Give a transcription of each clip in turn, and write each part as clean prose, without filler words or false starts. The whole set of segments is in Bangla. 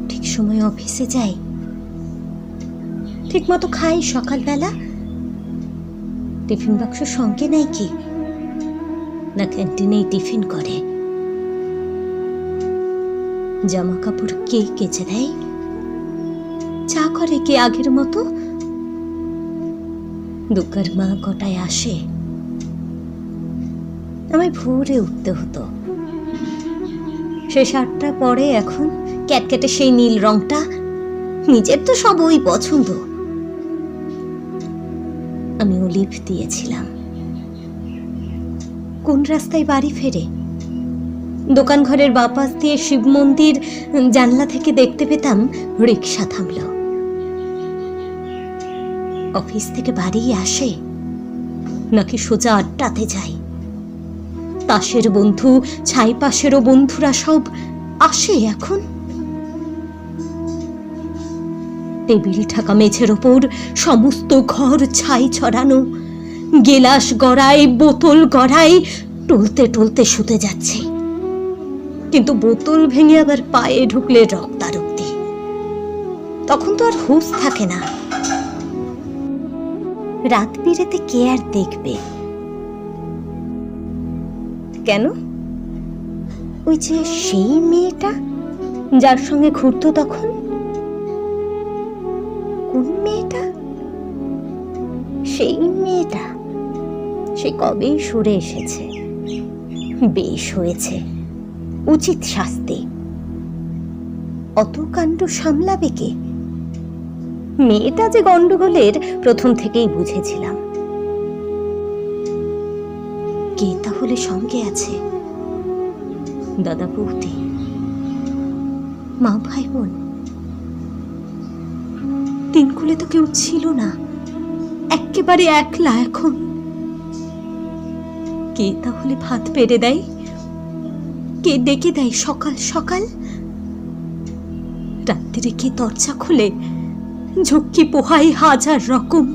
সঠিক সময় অফিসে যাই, ঠিক মতো খাই সকালবেলা। টিফিন বাক্স সঙ্গে নেই কি না ক্যান্টিনেই টিফিন করে? জামা কাপড় কে কেচে দেয়? চা করে কে আগের মতো? দুর্গার মা কটায় আসে? আমায় ভোরে উঠতে হতো। সে শার্টটা পরে এখন ক্যাটকেটে সেই নীল রংটা। নিজের তো সব ওই পছন্দ। আমি অলিভ দিয়েছিলাম। কোন রাস্তায় বাড়ি ফেরে? দোকান ঘরের বাপাস দিয়ে শিব মন্দির জানলা থেকে দেখতে পেতাম রিক্সা থামল। অফিস থেকে বাড়ি আসে নাকি সোজা আড্ডাতে যায়? তাসের বন্ধু, ছাই পাশেরও বন্ধুরা সব আসে এখন। টেবিল ঢাকা মেঝের ওপর সমস্ত ঘর ছাই ছড়ানো, গেলাস গড়ায়, বোতল গড়ায়, টলতে টলতে শুতে যাচ্ছে। কিন্তু বোতল ভেঙে আবার পায়ে ঢুকলে রক্তারক্তি। তখন তো আর হুঁশ থাকে না। রাত বিরেতে কে আর দেখবে? কেন? ওই যে সেই মেয়েটা যার সঙ্গে ঘুরতো তখন। কোন মেয়েটা? সেই মেয়েটা সে কবেই সরে এসেছে। বেশ হয়েছে, উচিত শাস্তি। অত কাণ্ড সামলাবে কে? মেয়েটা যে গন্ডগোলের প্রথম থেকেই বুঝেছিলাম। কে তাহলে সঙ্গে আছে? দাদা বৌদি, মা ভাই বোন? তিনকুলে তো কেউ ছিল না, একেবারে একলা এখন। কে তাহলে ভাত পেড়ে দেয়? কে ডেকে দেয় সকাল সকাল? রাত্রিরে কে দরজা খুলে? ঝক্কি পোহাই হাজার রকম।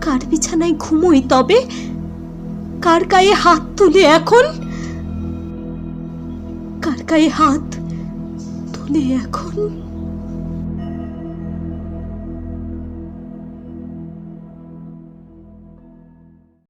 কার বিছানায় ঘুমোই তবে? কার গায়ে হাত তুলে এখন? কার গায়ে হাত তুলে এখন?